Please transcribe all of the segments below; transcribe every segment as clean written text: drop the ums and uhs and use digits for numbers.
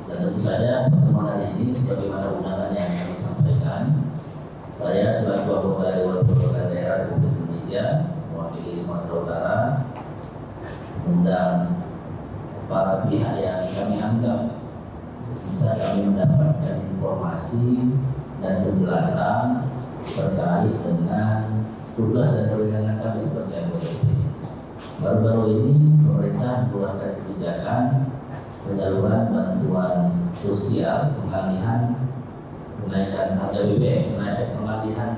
Dan tentu saja pertemuan hari ini sebagaimana undangan yang kami sampaikan, saya selaku anggota Dewan Perwakilan Daerah Republik Indonesia mewakili Sumatera Utara undang para pihak yang kami anggap bisa kami mendapatkan informasi dan penjelasan terkait dengan tugas dan kewenangan kami sebagai anggota DPD. Baru-baru ini pemerintah mengeluarkan kebijakan penyaluran bantuan sosial, pengalihan kenaikan harga BBM, kenaikan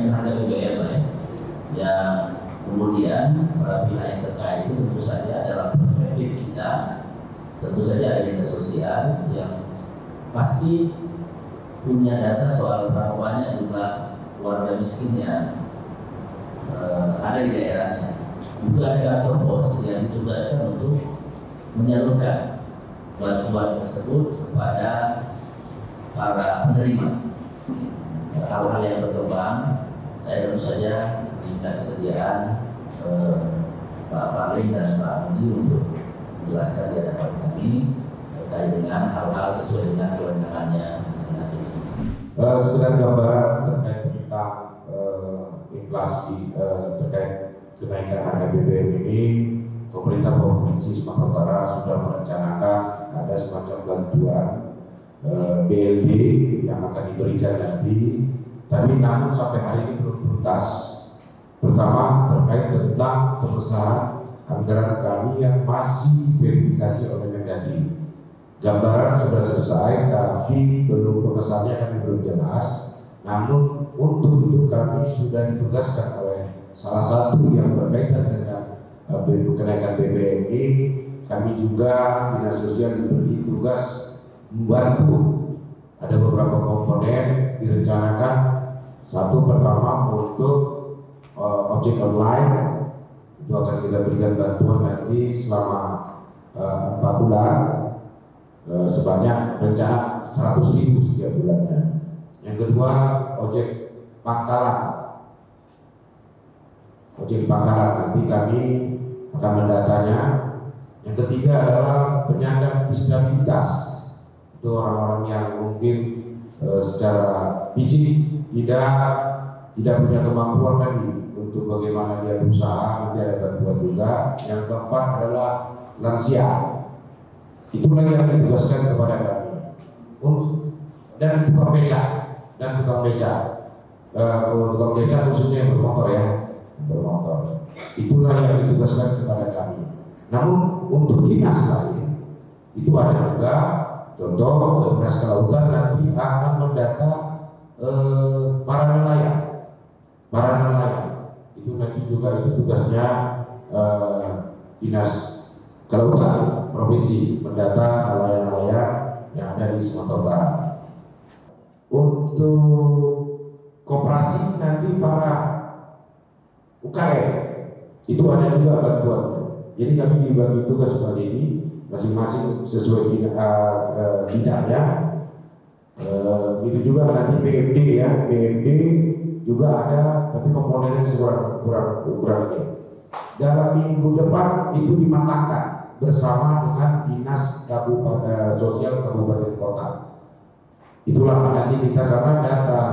harga BBM yang kemudian para pihak yang terkait itu tentu saja dalam perspektif kita, tentu saja ada dinas sosial yang pasti punya data soal berapa banyak jumlah warga miskin yang ada di daerahnya. Juga ada kantor pos yang ditugaskan untuk menyalurkan bantuan tersebut kepada para penerima. Hal-hal yang berkembang, saya tentu saja minta kesediaan Pak Paling dan Pak Muji untuk menjelaskan di hadapan kami terkait dengan hal-hal sesuai dengan kewenangannya masing-masing. Sekedar gambaran terkait tentang inflasi terkait kenaikan harga BBM ini, pemerintah Provinsi Sumatera Utara sudah merencanakan ada semacam bantuan BLT yang akan diberikan nanti, tapi namun sampai hari ini belum tuntas. Pertama terkait tentang pengesahan anggaran kami yang masih verifikasi oleh Mendagri. Gambaran sudah selesai, tapi belum pengesahannya kami belum jelas. Namun untuk itu kami sudah ditugaskan oleh salah satu yang berkaitan dengan kenaikan BBM ini, kami juga dinas sosial diberi tugas membantu. Ada beberapa komponen direncanakan. Satu pertama untuk ojek online, itu akan kita berikan bantuan nanti selama 4 bulan sebanyak rencana 100.000 setiap bulannya. Yang kedua ojek pangkalan. Ojek pangkalan nanti kami akan mendatanya. Yang ketiga adalah penyandang disabilitas. Itu orang-orang yang mungkin secara fisik tidak punya kemampuan lagi untuk bagaimana dia berusaha, nanti ada bantuan juga. Yang keempat adalah lansia. Itulah yang ditugaskan kepada kami. Dan tukang beca, tukang beca khususnya yang bermotor ya. Bermotor. Itulah yang ditugaskan kepada kami. Namun untuk dinas lain itu ada juga, contoh Dinas Kelautan nanti akan mendata para nelayan. Itu nanti juga itu tugasnya Dinas Kelautan Provinsi mendata nelayan-nelayan yang ada di Sumatera Utara. Untuk koperasi nanti para UKM itu ada juga bantuannya. Jadi kami dibagi tugas seperti ini, masing-masing sesuai bidangnya. Itu juga nanti BMD ya, BMD juga ada, tapi komponennya kurang ini. Dalam minggu depan itu dimatangkan bersama dengan Dinas Kabupaten Sosial Kabupaten Kota. Itulah nanti kita, karena data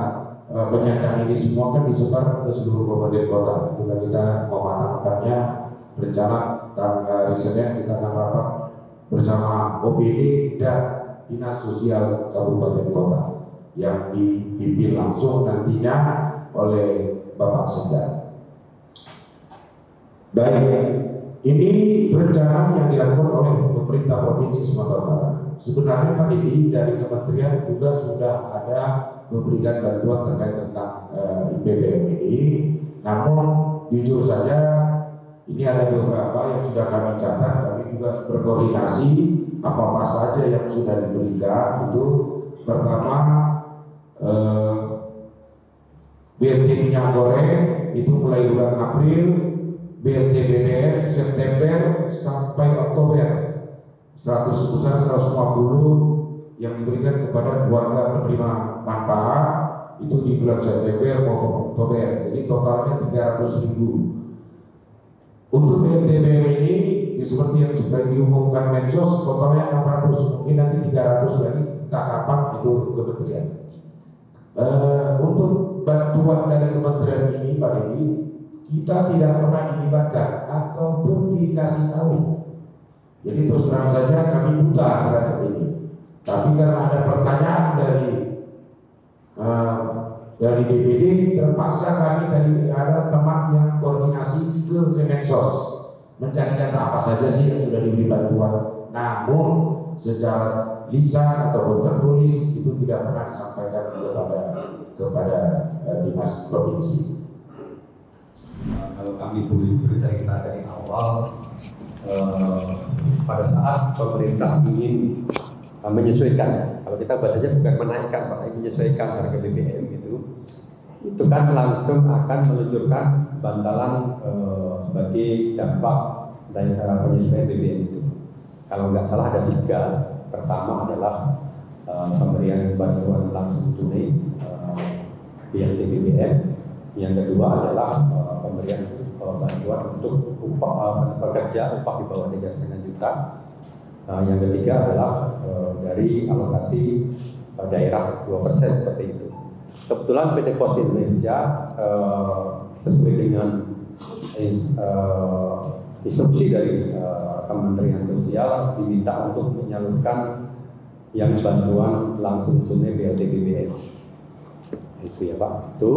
penyandang ini semua kan disebar ke seluruh kabupaten kota. Juga kita mematangkannya, rencana tanggal risetnya kita akan rapat bersama OPD dan Dinas Sosial Kabupaten Kota yang dipimpin langsung nantinya oleh Bapak Sekda. Baik, ini rencana yang dilakukan oleh pemerintah Provinsi Sumatera Utara. Sebenarnya Pak Didi dari Kementerian juga sudah ada memberikan bantuan terkait tentang BBM ini. Namun jujur saja ini ada beberapa yang sudah kami catat, kami juga berkoordinasi apa saja yang sudah diberikan. Itu pertama BLT minyak goreng itu mulai bulan April, BLT BBM September sampai Oktober 150 yang diberikan kepada keluarga penerima manfaat itu di bulan September maupun Oktober. Jadi totalnya 300.000. Untuk BLT BBM ini seperti yang sudah diumumkan Mensos, totalnya 600, mungkin nanti 300 lagi kapan itu kementerian. Untuk bantuan dari kementerian ini Pak Dedi, kita tidak pernah dilibatkan ataupun dikasih tahu. Jadi terus terang saja kami buta terhadap ini. Tapi karena ada pertanyaan dari DPD, terpaksa kami tadi ada teman yang koordinasi ke Kemensos mencari data apa saja sih yang sudah diberi bantuan. Namun secara lisan ataupun tertulis itu tidak pernah disampaikan kepada dinas provinsi. Kalau kami boleh bercerita dari awal, pada saat pemerintah ingin menyesuaikan, kalau kita bahasanya bukan menaikkan, tapi menyesuaikan harga BBM itu kan langsung akan meluncurkan bantalan sebagai dampak dari penyesuaian BBM itu. Kalau nggak salah ada 3. Pertama adalah pemberian bantuan langsung tunai BLT BBM. Yang kedua adalah pemberian bantuan untuk pekerja upah di bawah 3,5 juta. Yang ketiga adalah dari alokasi daerah 2% seperti itu. Kebetulan PT Pos Indonesia sesuai dengan instruksi dari Kementerian Sosial diminta untuk menyalurkan yang bantuan langsung tunai BLT BBM. Itu ya Pak. Itu.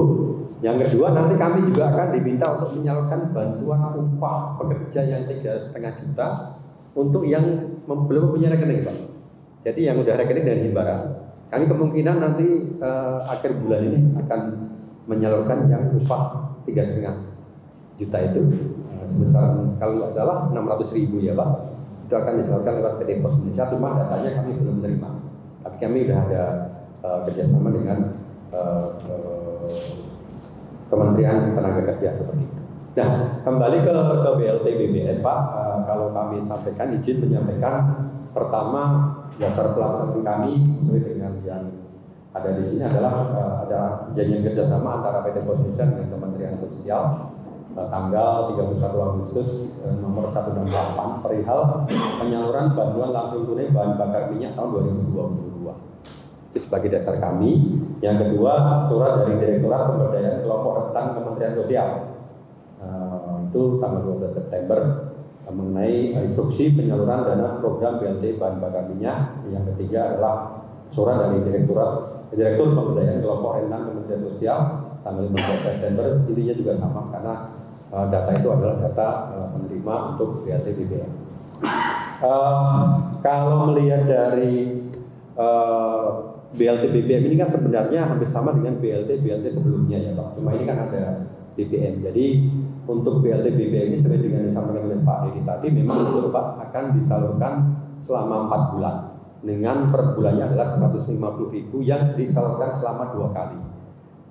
Yang kedua nanti kami juga akan diminta untuk menyalurkan bantuan upah pekerja yang 3,5 juta untuk yang belum mempunyai rekening Pak. Jadi yang udah rekening dari Himbara. Kami kemungkinan nanti akhir bulan ini akan menyalurkan yang upah 3,5 juta itu sebesar kalau nggak salah 600.000 ya Pak. Itu akan disalurkan lewat PT Pos Indonesia. Cuma datanya kami belum menerima. Tapi kami sudah ada kerjasama dengan Kementerian Tenaga Kerja seperti itu. Nah, kembali ke BLT BBM Pak, kalau kami sampaikan, izin menyampaikan pertama dasar pelaksanaan kami sesuai dengan yang ada di sini adalah ada perjanjian kerjasama antara PT Pos Indonesia dengan Kementerian Sosial tanggal 31 Agustus nomor 168 perihal penyaluran bantuan langsung tunai bahan bakar minyak tahun 2022. Itu sebagai dasar kami. Yang kedua, surat dari Direktorat Pemberdayaan Kelompok Rentan Kementerian Sosial itu tanggal 12 September mengenai instruksi penyaluran dana program BLT bahan bakar minyak. Yang ketiga adalah surat dari Direktur Pemberdayaan Kelompok Rentan Kementerian Sosial tanggal 15 September. Intinya juga sama karena data itu adalah data penerima untuk BLT BBM. Kalau melihat dari BLT BBM ini kan sebenarnya hampir sama dengan BLT sebelumnya ya Pak. Cuma ini kan ada BBM. Jadi untuk BLT BBM ini sesuai dengan yang disampaikan oleh Pak Dedi tadi, memang betul Pak akan disalurkan selama 4 bulan dengan per bulannya adalah 150.000 yang disalurkan selama 2 kali.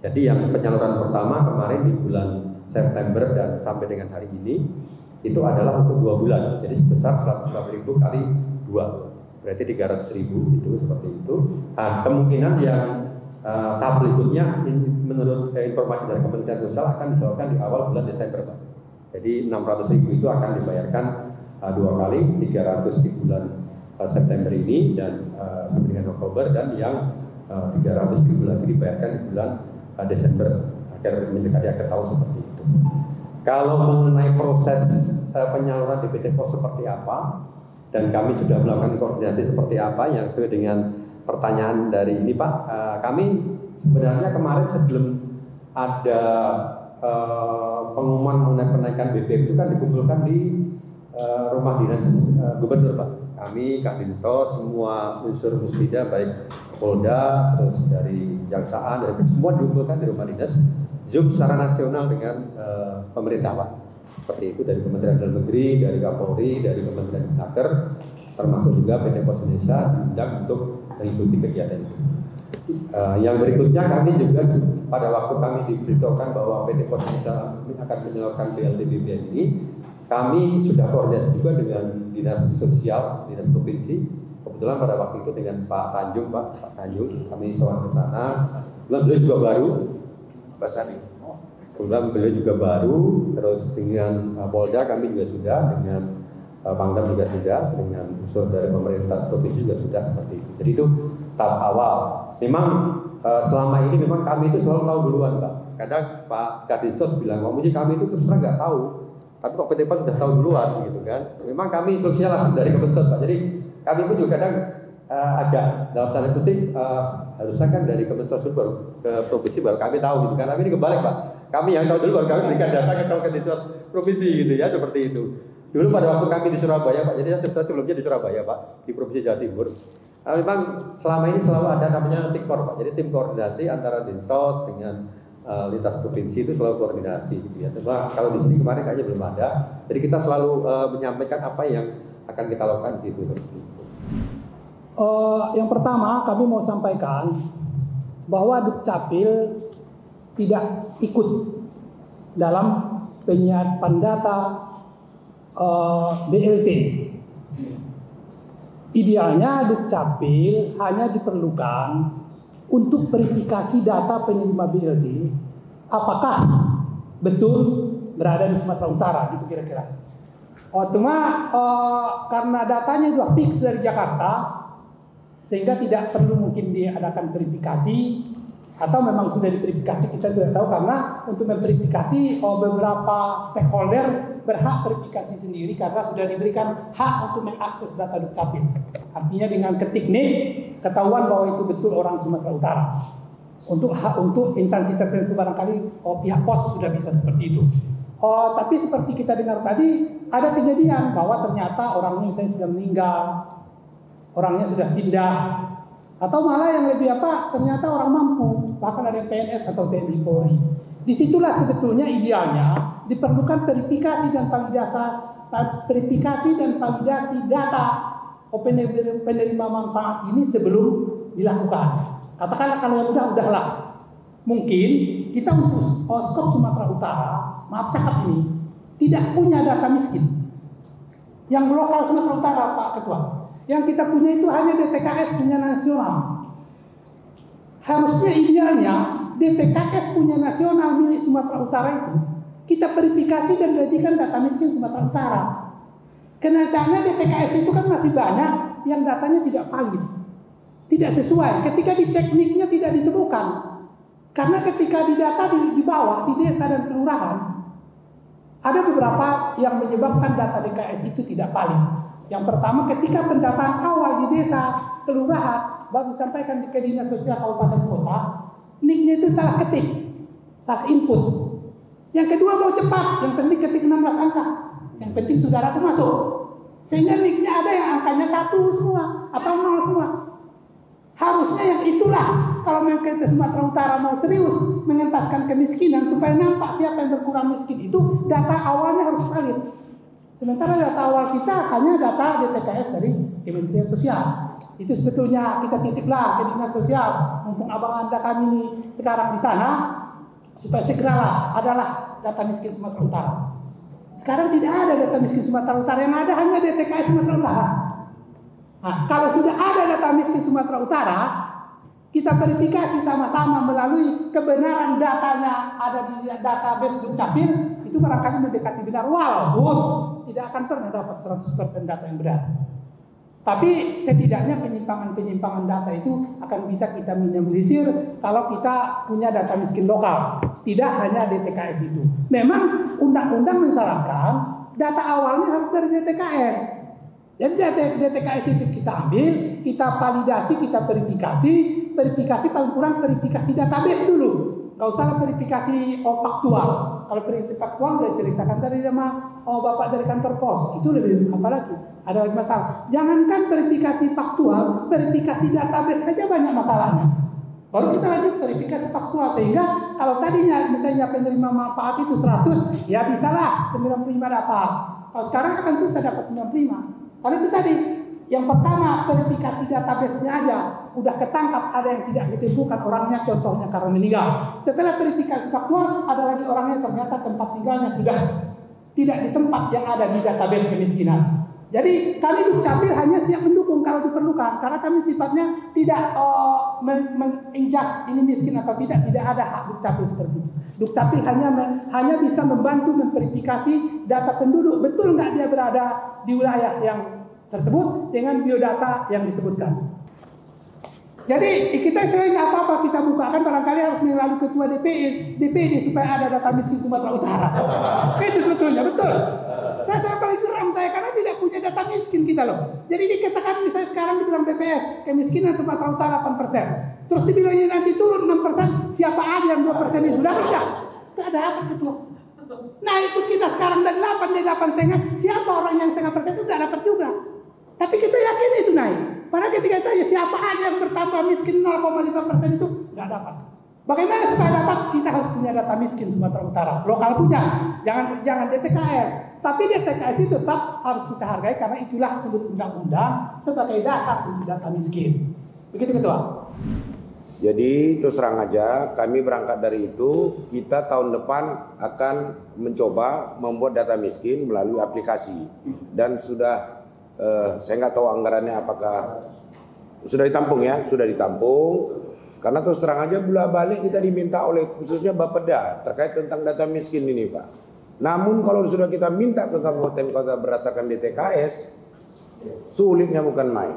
Jadi yang penyaluran pertama kemarin di bulan September dan sampai dengan hari ini itu adalah untuk 2 bulan. Jadi sebesar 150.000 kali 2. Berarti 300.000 itu seperti itu. Nah, kemungkinan yang tahap berikutnya menurut informasi dari Kementerian Sosial akan disalurkan di awal bulan Desember Pak. Jadi 600.000 itu akan dibayarkan 2 kali, 300 di bulan September ini dan sampai dengan Oktober, dan yang 300.000 lagi dibayarkan di bulan Desember akhir mendekati akhir tahun seperti itu. Kalau mengenai proses penyaluran di PT Pos seperti apa, dan kami sudah melakukan koordinasi seperti apa yang sesuai dengan pertanyaan dari ini Pak, kami sebenarnya kemarin sebelum ada pengumuman mengenai penaikan BBM itu kan dikumpulkan di rumah dinas gubernur Pak. Kami, Kadinsos, semua unsur musbida baik Polda, terus dari Jaksaan, dari semua dikumpulkan di rumah dinas, Zoom secara nasional dengan pemerintah Pak. Seperti itu dari Kementerian Dalam Negeri, dari Kapolri, dari Kementerian Naker, termasuk juga PT Pos Indonesia diundang untuk mengikuti kegiatan itu. Yang berikutnya kami juga pada waktu kami diberitahukan bahwa PT Pos Indonesia akan menyalurkan BLT BBM ini, kami sudah koordinasi juga dengan Dinas Sosial, Dinas Provinsi. Kebetulan pada waktu itu dengan Pak Tanjung, kami soal ke sana. Beliau juga baru, Pak Sani. Kemudian beliau juga baru, terus dengan Polda kami juga sudah, dengan Pangdam juga sudah, dengan unsur dari pemerintah provinsi juga sudah seperti itu. Jadi itu tahap awal. Memang selama ini memang kami itu selalu tahu duluan, Pak. Kadang Pak Kadisos bilang, "Pak Muji, kami itu terus terang nggak tahu, tapi kok PT PAN sudah tahu duluan," gitu kan. Memang kami instruksinya langsung dari Kemensos, Pak. Jadi kami pun juga kadang agak dalam tanda kutip harusnya kan dari Kemensos baru ke provinsi baru kami tahu gitu kan. Tapi ini kebalik, Pak. Kami yang tahu dulu baru kami berikan data ke Kemensos provinsi gitu ya, seperti itu. Dulu pada waktu kami di Surabaya, Pak. Jadi saya sebelumnya di Surabaya, Pak, di Provinsi Jawa Timur. Memang selama ini selalu ada namanya TIKOR, Pak. Jadi tim koordinasi antara Dinsos dengan lintas provinsi itu selalu koordinasi gitu ya. Cuma kalau di sini kemarin kayaknya belum ada. Jadi kita selalu menyampaikan apa yang akan kita lakukan di situ seperti itu. Yang pertama kami mau sampaikan bahwa Dukcapil tidak ikut dalam penyiapan data BLT. Idealnya Dukcapil hanya diperlukan untuk verifikasi data penerima BLT apakah betul berada di Sumatera Utara gitu kira-kira. Cuma karena datanya sudah fix dari Jakarta sehingga tidak perlu mungkin diadakan verifikasi, atau memang sudah diverifikasi kita tidak tahu, karena untuk memverifikasi beberapa stakeholder berhak verifikasi sendiri karena sudah diberikan hak untuk mengakses data Dukcapil. Artinya dengan ketik NIK ketahuan bahwa itu betul orang Sumatera Utara. Untuk instansi tertentu barangkali pihak pos sudah bisa seperti itu. Tapi seperti kita dengar tadi ada kejadian bahwa ternyata orangnya misalnya sudah meninggal, orangnya sudah pindah, atau malah yang lebih ternyata orang mampu, bahkan ada yang PNS atau TNI Polri. Disitulah sebetulnya idealnya diperlukan verifikasi dan validasi data penerima manfaat ini sebelum dilakukan. Katakanlah kalau yang udahlah. Mungkin kita untuk skop Sumatera Utara, maaf cakap ini, tidak punya data miskin. Yang lokal Sumatera Utara, Pak Ketua. Yang kita punya itu hanya DTKS punya nasional. Harusnya idealnya DTKS punya nasional milik Sumatera Utara itu kita verifikasi dan jadikan data miskin Sumatera Utara. Kenyataannya DTKS itu kan masih banyak yang datanya tidak valid, tidak sesuai. Ketika dicek NIK-nya tidak ditemukan. Karena ketika didata di bawah, di desa dan kelurahan, ada beberapa yang menyebabkan data DTKS itu tidak valid. Yang pertama, ketika pendataan awal di desa, kelurahan, baru disampaikan ke Dinas Sosial Kabupaten Kota, NIK-nya itu salah ketik, salah input. Yang kedua mau cepat, yang penting ketik 16 angka, yang penting saudara itu masuk. Sehingga NIK-nya ada yang angkanya 1 semua, atau 0 semua. Harusnya yang itulah, kalau memang kita Sumatera Utara mau serius mengentaskan kemiskinan, supaya nampak siapa yang berkurang miskin itu, data awalnya harus valid. Sementara data awal kita hanya data DTKS dari Kementerian Sosial. Itu sebetulnya kita titiplah ke Dinas Sosial, mumpung abang anda kami ini sekarang di sana, supaya segeralah adalah data miskin Sumatera Utara. Sekarang tidak ada data miskin Sumatera Utara, yang ada hanya DTKS Sumatera Utara. Nah, kalau sudah ada data miskin Sumatera Utara, kita verifikasi sama-sama melalui kebenaran datanya ada di database Dukcapil, itu barangkali mendekati benar, walaupun tidak akan pernah dapat 100% data yang benar. Tapi setidaknya penyimpangan-penyimpangan data itu akan bisa kita minimalisir kalau kita punya data miskin lokal, tidak hanya DTKS itu. Memang undang-undang mensyaratkan data awalnya harus dari DTKS. Jadi DTKS itu kita ambil, kita validasi, kita verifikasi paling kurang verifikasi database dulu. Gak usah verifikasi faktual. Kalau verifikasi faktual sudah ceritakan tadi sama Bapak dari kantor pos, itu lebih apalagi ada lagi masalah. Jangankan verifikasi faktual, verifikasi database saja banyak masalahnya. Baru kita lanjut verifikasi faktual, sehingga kalau tadinya misalnya penerima manfaat itu 100, ya bisalah 95 dapat. Kalau sekarang akan susah dapat 95. Karena itu tadi, yang pertama verifikasi database-nya aja udah ketangkap ada yang tidak ditemukan orangnya, contohnya karena meninggal. Setelah verifikasi faktual, ada lagi orangnya ternyata tempat tinggalnya sudah tidak di tempat yang ada di database kemiskinan. Jadi kami Dukcapil hanya siap mendukung kalau diperlukan, karena kami sifatnya tidak menginjas ini miskin atau tidak ada hak Dukcapil seperti itu. Dukcapil hanya bisa membantu memverifikasi data penduduk, betul nggak dia berada di wilayah yang tersebut dengan biodata yang disebutkan. Jadi kita sering apa-apa kita bukakan barangkali harus melalui ketua DPD supaya ada data miskin Sumatera Utara. Itu sebetulnya betul. Saya paling geram saya karena tidak punya data miskin kita loh. Jadi dikatakan misalnya sekarang dibilang BPS kemiskinan Sumatera Utara 8%. Terus dibilang ini nanti turun 6%, siapa aja yang 2% itu dapat enggak? Enggak ada apa ketua. Nah ikut kita sekarang dari 8 dari 8,5, siapa orang yang 0,5% itu enggak dapat juga. Tapi kita yakin itu naik. Padahal ketika tanya siapa aja yang bertambah miskin 0,5% itu nggak dapat. Bagaimana supaya dapat? Kita harus punya data miskin Sumatera Utara. Lokal punya, jangan DTKS. Tapi DTKS itu tetap harus kita hargai karena itulah menurut undang-undang sebagai dasar untuk data miskin. Begitu ketua. Jadi terus terang aja kami berangkat dari itu, kita tahun depan akan mencoba membuat data miskin melalui aplikasi dan sudah saya nggak tahu anggarannya apakah sudah ditampung ya, sudah ditampung. Karena terus terang aja bola balik kita diminta oleh khususnya Bapeda terkait tentang data miskin ini Pak. Namun kalau sudah kita minta ke kabupaten kota berdasarkan DTKS, sulitnya bukan main.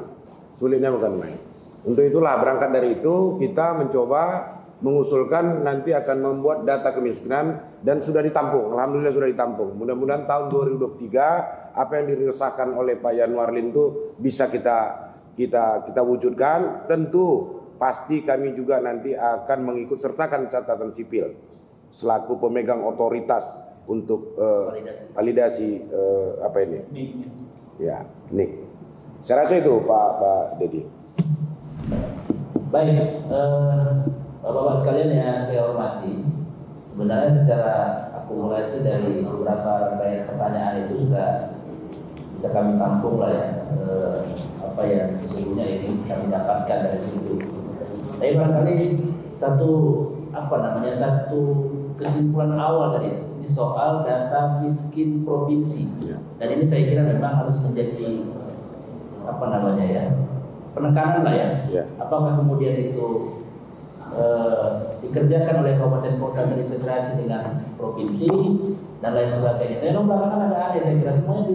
Untuk itulah berangkat dari itu kita mencoba mengusulkan nanti akan membuat data kemiskinan dan sudah ditampung. Alhamdulillah sudah ditampung. Mudah-mudahan tahun 2023 apa yang diresahkan oleh Pak Yanuarlin itu bisa kita wujudkan. Tentu pasti kami juga nanti akan mengikut sertakan catatan sipil selaku pemegang otoritas untuk validasi apa ini? Ya, NIK. Saya rasa itu Pak Dedi. Baik, Bapak-Bapak sekalian yang saya hormati, sebenarnya secara akumulasi dari beberapa rangkaian pertanyaan itu sudah bisa kami tampung lah ya, apa yang sesungguhnya ini kami dapatkan dari situ. Tapi barangkali satu kesimpulan awal dari itu, ini soal data miskin provinsi, dan ini saya kira memang harus menjadi penekanan lah ya. Apakah kemudian itu dikerjakan oleh kabupaten kota terintegrasi dengan provinsi dan lain sebagainya. Memang belakangan agak aneh saya kira, semuanya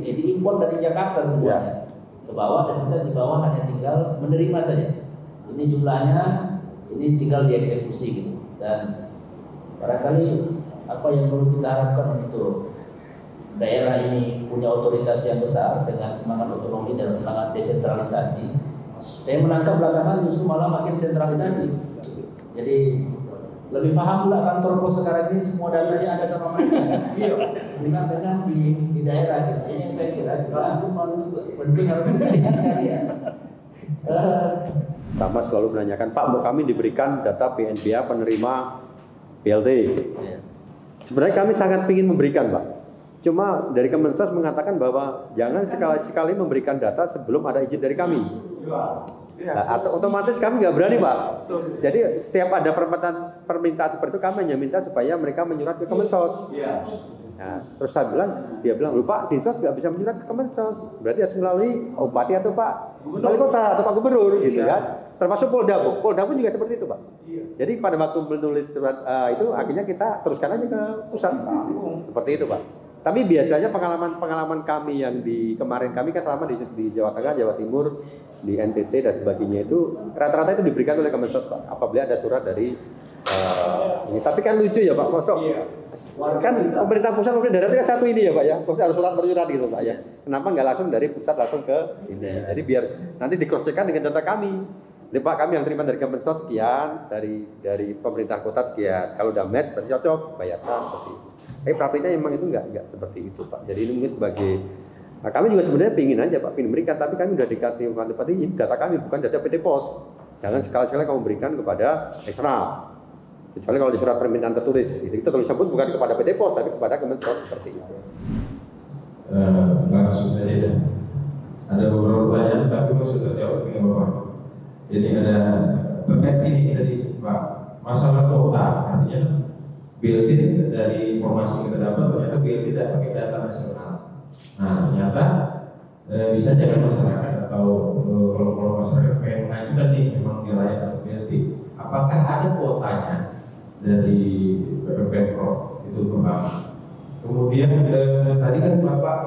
diimpor dari Jakarta semuanya ke bawah, dan kita di bawah hanya tinggal menerima saja. Ini jumlahnya, ini tinggal dieksekusi gitu. Dan barangkali apa yang perlu kita harapkan untuk daerah ini punya otoritas yang besar dengan semangat otonomi dan semangat desentralisasi. Saya menangkap belakangan justru malah makin sentralisasi. Jadi lebih paham pula kantor pos sekarang ini semua datanya ada sama mereka. Dengan di daerah gitu. Ini yang saya kira penting harus diingatkan ya. Pertama selalu menanyakan, Pak, mau kami diberikan data PNBA penerima BLT. Sebenarnya kami sangat ingin memberikan, Pak. Cuma dari Kemensos mengatakan bahwa jangan sekali-sekali memberikan data sebelum ada izin dari kami. Nah, atau otomatis kami nggak berani, Pak. Jadi setiap ada permintaan seperti itu kami hanya minta supaya mereka menyurat ke Kemensos. Nah, terus dia bilang, lupa Dinsos nggak bisa menyurat ke Kemensos, berarti harus melalui Bupati atau Pak Wali Kota atau Pak Gubernur, gitu kan? Termasuk Polda pun juga seperti itu, Pak. Jadi pada waktu menulis surat itu akhirnya kita teruskan aja ke pusat, seperti itu, Pak. Tapi biasanya pengalaman kami yang kemarin kami kan selama di Jawa Tengah, Jawa Timur, di NTT dan sebagainya itu rata-rata itu diberikan oleh Kemensos, Pak. Apabila ada surat dari ini. Tapi kan lucu ya Pak, masuk kan pemerintah pusat pemerintah daerah itu kan satu ini ya Pak ya, ada surat bersurat gitu Pak ya. Kenapa nggak langsung dari pusat langsung ke ini? Jadi biar nanti di-cross-check-kan dengan data kami. Jadi Pak, kami yang terima dari Kemensos sekian, dari pemerintah kota sekian. Kalau udah match berarti cocok, bayarkan seperti itu. Tapi praktiknya memang itu nggak seperti itu Pak. Jadi ini mungkin sebagai kami juga sebenarnya pingin aja Pak, pingin berikan, tapi kami udah dikasih ini data kami bukan data PT Pos. Jangan sekali-sekali kamu berikan kepada eksternal. Kecuali kalau di surat permintaan tertulis, itu kita tulis sebut bukan kepada PT Pos, tapi kepada Kemensos seperti itu. Langsung saja ya. Ada beberapa pertanyaan, tapi sudah jawab dengan Bapak. Jadi ada terkait ini dari Pak, masalah kota, artinya BLT dari informasi yang kita dapat ternyata BLT tidak pakai data nasional. Nah ternyata bisa jadi masyarakat atau kalau masyarakat pengen mengajukan nih memang wilayah BLT, apakah ada kuotanya dari Kemudian tadi kan Bapak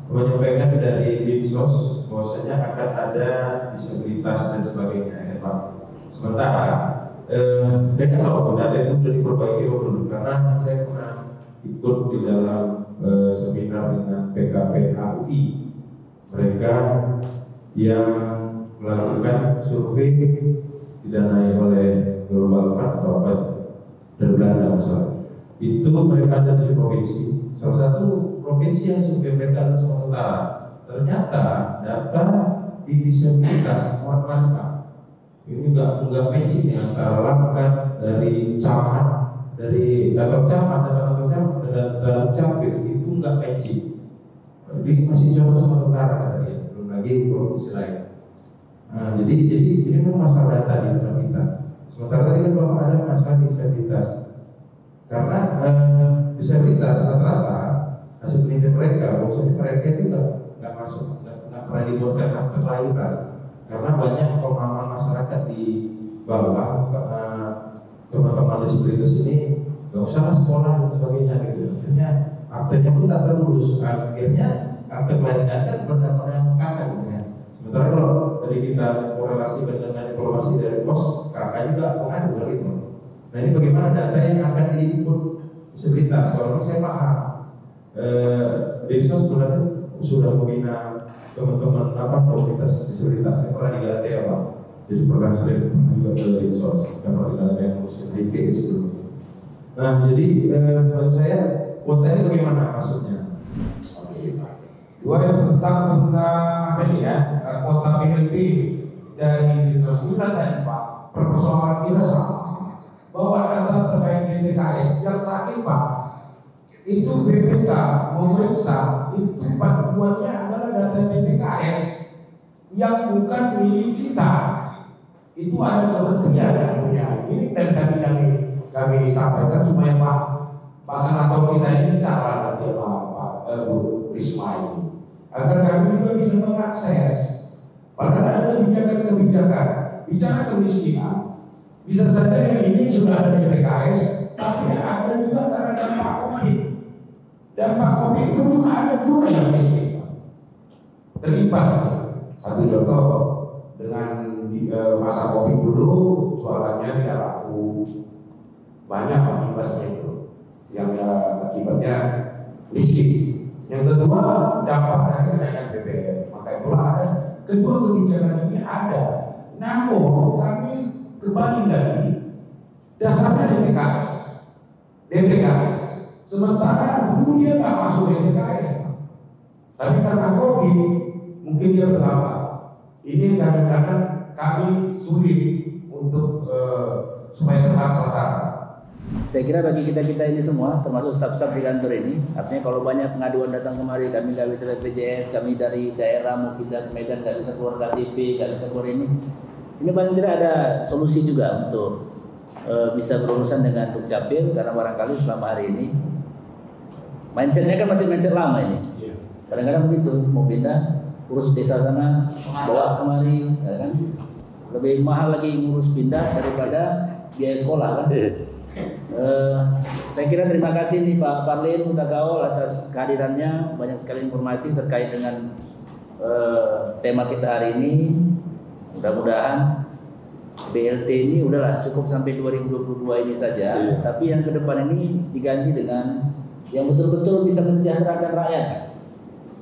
menyampaikan dari Dinsos bahwasanya akan ada disabilitas dan sebagainya, ya Pak. Sementara saya tahu data itu sudah diperbaiki dulu karena saya pernah ikut di dalam seminar dengan PKP UI. Mereka yang melakukan survei didanai oleh Global Fund atau apa dari Belanda misalnya. Itu mereka ada di provinsi. Salah satu provinsi yang survei mereka adalah Sumatera Utara. Ternyata data di disabilitas Pak, ini enggak matching antara langkah dari camat dari atau capil itu enggak matching. Jadi masih jauh Sumatera Utara katanya, belum lagi provinsi lain. Nah, jadi ini memang masalah data di dalam kita. Sementara tadi kan Bapak ada masalah disabilitas. Karena disabilitas rata-rata hasil penelitian mereka, maksudnya mereka itu nggak masuk, nggak pernah dibuatkan hak kelahiran. Karena banyak pemahaman masyarakat di bawah teman-teman disabilitas ini nggak usah sekolah dan sebagainya gitu. Akhirnya aktenya pun tak terurus. Akhirnya akte kelahiran kan benar-benar kakak ya. Sementara kalau tadi kita korelasikan dengan informasi dari pos, kakak juga pengaruh gitu. Nah ini bagaimana data yang akan diinput disabilitas? Kalau saya paham, Dinsos sebenarnya sudah membina teman-teman komunitas disabilitas yang pernah di Galatea Pak. Jadi pernah sering juga ke Dinsos karena di Galatea ngurusin TPS dulu. Nah jadi menurut saya kuotanya bagaimana maksudnya? Dua yang tentang ini ya, kuota PLP dari Dinsos kita tadi Pak, persoalan kita sama. Bahwa data terkait DTKS yang sakit Pak, itu BPK memeriksa itu bantuannya adalah data DTKS yang bukan milik kita. Itu ada kementerian yang punya ini, dan tadi kami sampaikan supaya Pak Senator kita ini bicara nanti Pak Bu Risma ini, agar kami juga bisa mengakses. Padahal ada kebijakan bicara kemiskinan. Bisa saja yang ini sudah ada di PKS, tapi ada juga karena dampak COVID. Dampak COVID itu juga ada juga yang miskin. Terimbas. Satu contoh, dengan masa COVID dulu jualannya tidak laku, banyak imbasnya itu, yang akibatnya miskin. Yang kedua, dampak dari kenaikan BBM. Maka itulah ada kedua kebijakan ini ada. Namun kami kembali lagi dasarnya DTKS. Sementara dulu dia nggak masuk DTKS, tapi karena COVID mungkin dia bertambah. Ini kadang-kadang kami sulit untuk supaya tepat sasaran. Saya kira bagi kita ini semua, termasuk staf-staf di kantor ini, artinya kalau banyak pengaduan datang kemari, kami nggak bisa BPJS, kami dari daerah mungkin dari Medan nggak bisa keluar KTP, nggak bisa keluar ini paling tidak ada solusi juga untuk bisa berurusan dengan Dukcapil, karena barangkali selama hari ini mindsetnya kan masih mindset lama ini. Kadang-kadang begitu, mau pindah, urus desa sana, bawa kemari, ya kan? Lebih mahal lagi ngurus pindah daripada biaya sekolah kan? Saya kira terima kasih nih Pak Parlin Utagaol atas kehadirannya, banyak sekali informasi terkait dengan tema kita hari ini. Mudah-mudahan BLT ini udahlah cukup sampai 2022 ini saja, tapi yang ke depan ini diganti dengan yang betul-betul bisa mensejahterakan rakyat.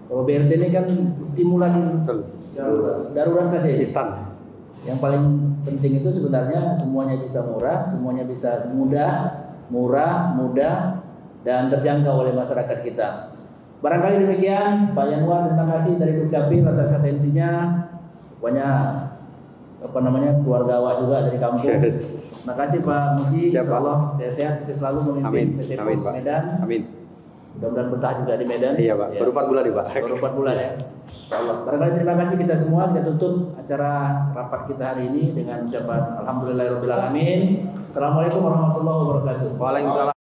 Kalau BLT ini kan stimulan darurat saja, instan. Yang paling penting itu sebenarnya semuanya bisa murah, semuanya bisa murah, mudah, dan terjangkau oleh masyarakat kita. Barangkali demikian, Pak Yanuar, terima kasih dari Dukcapil atas atensinya. Pokoknya keluarga awak juga dari kampung. Terima kasih Pak Muji. Insyaallah sehat-sehat, sukses selalu memimpin PT Pos Medan. Amin. Mudah-mudahan betah juga di Medan. Iya Pak. Ya. Baru 4 bulan nih Pak. Baru 4 bulan ya. Insyaallah. Barangkali terima kasih kita semua. Kita tutup acara rapat kita hari ini dengan ucapan alhamdulillahirabbil alamin. Assalamualaikum warahmatullahi wabarakatuh. Waalaikumsalam.